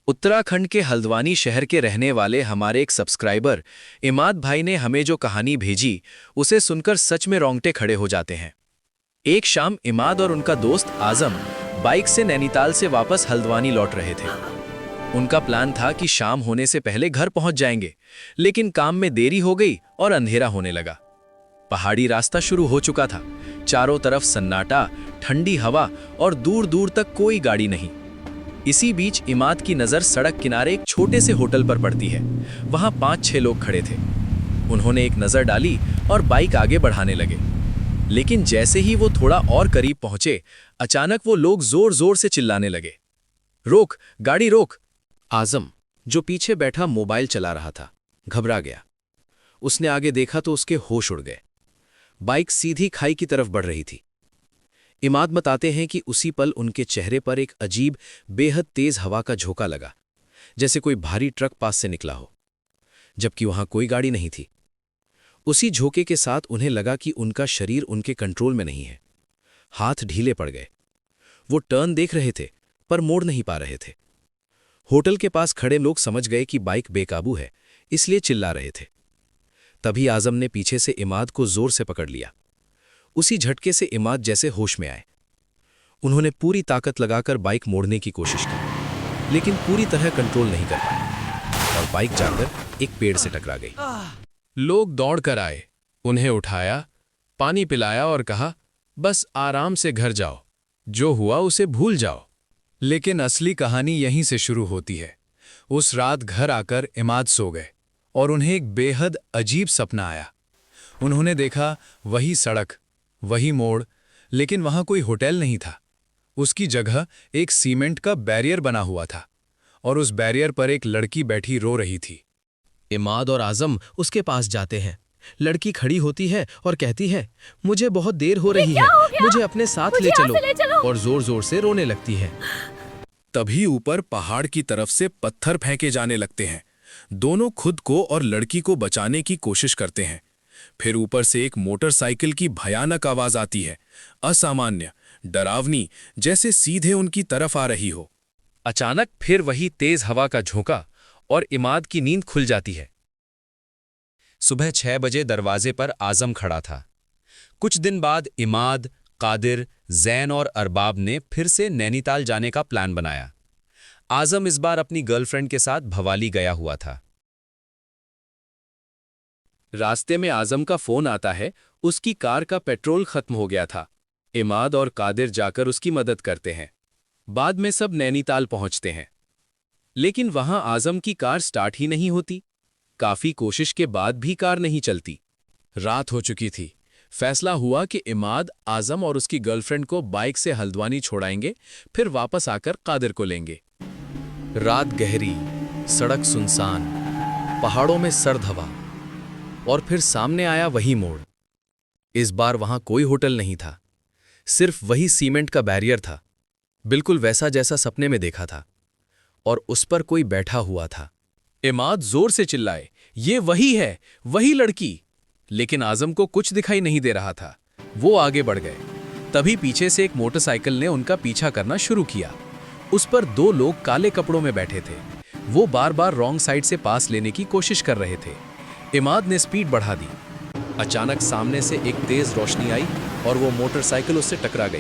उत्तराखंड के हल्द्वानी शहर के रहने वाले हमारे एक सब्सक्राइबर इमाद भाई ने हमें जो कहानी भेजी उसे सुनकर सच में रोंगटे खड़े हो जाते हैं। एक शाम इमाद और उनका दोस्त आजम बाइक से नैनीताल से वापस हल्द्वानी लौट रहे थे। उनका प्लान था कि शाम होने से पहले घर पहुंच जाएंगे, लेकिन काम में देरी हो गई और अंधेरा होने लगा। पहाड़ी रास्ता शुरू हो चुका था। चारों तरफ सन्नाटा, ठंडी हवा और दूर दूर तक कोई गाड़ी नहीं। इसी बीच इमाद की नज़र सड़क किनारे एक छोटे से होटल पर पड़ती है। वहां 5-6 लोग खड़े थे। उन्होंने एक नज़र डाली और बाइक आगे बढ़ाने लगे, लेकिन जैसे ही वो थोड़ा और करीब पहुंचे, अचानक वो लोग जोर जोर से चिल्लाने लगे, रोक, गाड़ी रोक। आजम, जो पीछे बैठा मोबाइल चला रहा था, घबरा गया। उसने आगे देखा तो उसके होश उड़ गए। बाइक सीधी खाई की तरफ बढ़ रही थी। इमाद बताते हैं कि उसी पल उनके चेहरे पर एक अजीब, बेहद तेज हवा का झोंका लगा, जैसे कोई भारी ट्रक पास से निकला हो, जबकि वहां कोई गाड़ी नहीं थी। उसी झोंके के साथ उन्हें लगा कि उनका शरीर उनके कंट्रोल में नहीं है। हाथ ढीले पड़ गए। वो टर्न देख रहे थे, पर मोड़ नहीं पा रहे थे। होटल के पास खड़े लोग समझ गए कि बाइक बेकाबू है, इसलिए चिल्ला रहे थे। तभी आजम ने पीछे से इमाद को जोर से पकड़ लिया। उसी झटके से इमाद जैसे होश में आए। उन्होंने पूरी ताकत लगाकर बाइक मोड़ने की कोशिश की, लेकिन पूरी तरह कंट्रोल नहीं कर पाए और बाइक जाकर एक पेड़ से टकरा गई। लोग दौड़कर आए, उन्हें उठाया, पानी पिलाया और कहा, बस आराम से घर जाओ, जो हुआ उसे भूल जाओ। लेकिन असली कहानी यहीं से शुरू होती है। उस रात घर आकर इमाद सो गए और उन्हें एक बेहद अजीब सपना आया। उन्होंने देखा वही सड़क, वही मोड़, लेकिन वहां कोई होटल नहीं था। उसकी जगह एक सीमेंट का बैरियर बना हुआ था और उस बैरियर पर एक लड़की बैठी रो रही थी। इमाद और आजम उसके पास जाते हैं। लड़की खड़ी होती है और कहती है, मुझे बहुत देर हो रही है, मुझे अपने साथ ले चलो, और जोर जोर से रोने लगती है। तभी ऊपर पहाड़ की तरफ से पत्थर फेंके जाने लगते हैं। दोनों खुद को और लड़की को बचाने की कोशिश करते हैं। फिर ऊपर से एक मोटरसाइकिल की भयानक आवाज आती है, असामान्य, डरावनी, जैसे सीधे उनकी तरफ आ रही हो। अचानक फिर वही तेज हवा का झोंका और इमाद की नींद खुल जाती है। सुबह 6 बजे दरवाजे पर आजम खड़ा था। कुछ दिन बाद इमाद, कादिर, जैन और अरबाब ने फिर से नैनीताल जाने का प्लान बनाया। आजम इस बार अपनी गर्लफ्रेंड के साथ भवाली गया हुआ था। रास्ते में आजम का फोन आता है, उसकी कार का पेट्रोल खत्म हो गया था। इमाद और कादिर जाकर उसकी मदद करते हैं। बाद में सब नैनीताल पहुंचते हैं, लेकिन वहां आजम की कार स्टार्ट ही नहीं होती। काफी कोशिश के बाद भी कार नहीं चलती। रात हो चुकी थी। फैसला हुआ कि इमाद, आजम और उसकी गर्लफ्रेंड को बाइक से हल्द्वानी छोड़ाएंगे, फिर वापस आकर कादिर को लेंगे। रात गहरी, सड़क सुनसान, पहाड़ों में सर्द हवा, और फिर सामने आया वही मोड़। इस बार वहां कोई होटल नहीं था, सिर्फ वही सीमेंट का बैरियर था, बिल्कुल वैसा जैसा सपने में देखा था, और उस पर कोई बैठा हुआ था। इमाद जोर से चिल्लाए, ये वही है, वही लड़की। लेकिन आजम को कुछ दिखाई नहीं दे रहा था। वो आगे बढ़ गए। तभी पीछे से एक मोटरसाइकिल ने उनका पीछा करना शुरू किया। उस पर 2 लोग काले कपड़ों में बैठे थे। वो बार बार रॉन्ग साइड से पास लेने की कोशिश कर रहे थे। इमाद ने स्पीड बढ़ा दी। अचानक सामने से एक तेज रोशनी आई और वो मोटरसाइकिल उससे टकरा गई।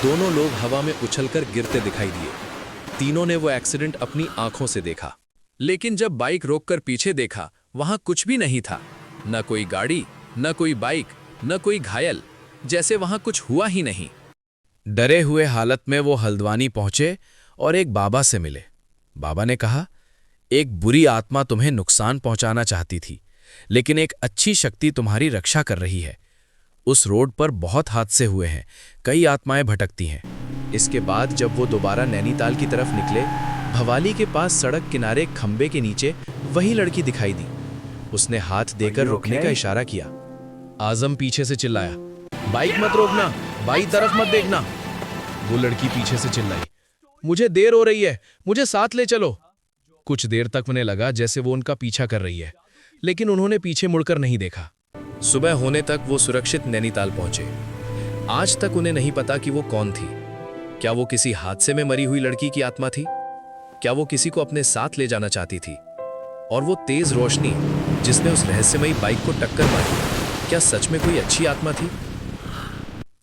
दोनों लोग हवा में उछलकर गिरते दिखाई दिए। तीनों ने वो एक्सीडेंट अपनी आंखों से देखा, लेकिन जब बाइक रोककर पीछे देखा, वहां कुछ भी नहीं था। न कोई गाड़ी, न कोई बाइक, न कोई घायल, जैसे वहां कुछ हुआ ही नहीं। डरे हुए हालत में वो हल्द्वानी पहुंचे और एक बाबा से मिले। बाबा ने कहा, एक बुरी आत्मा तुम्हें नुकसान पहुंचाना चाहती थी, लेकिन एक अच्छी शक्ति तुम्हारी रक्षा कर रही है। उस रोड पर बहुत हादसे हुए हैं, कई आत्माएं भटकती हैं। इसके बाद जब वो दोबारा नैनीताल की तरफ निकले, भवाली के पास सड़क किनारे खंबे के नीचे वही लड़की दिखाई दी। उसने हाथ देकर रुकने का इशारा किया। आजम पीछे से चिल्लाया, बाइक मत रोकना, बाई तरफ मत देखना। वो लड़की पीछे से चिल्लाई, मुझे देर हो रही है, मुझे साथ ले चलो। कुछ देर तक उन्हें लगा जैसे वो उनका पीछा कर रही है, लेकिन उन्होंने पीछे मुड़कर नहीं देखा। सुबह होने तक वो सुरक्षित नैनीताल पहुंचे। आज तक उन्हें नहीं पता कि वो कौन थी। क्या वो किसी हादसे में मरी हुई लड़की की आत्मा थी? क्या वो किसी को अपने साथ ले जाना चाहती थी? और वो तेज रोशनी जिसने उस रहस्यमयी बाइक को टक्कर मारी, क्या सच में कोई अच्छी आत्मा थी?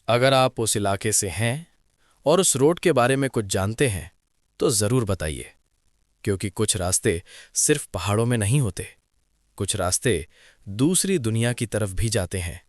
अगर आप उस इलाके से हैं और उस रोड के बारे में कुछ जानते हैं तो जरूर बताइए, क्योंकि कुछ रास्ते सिर्फ पहाड़ों में नहीं होते, कुछ रास्ते दूसरी दुनिया की तरफ भी जाते हैं।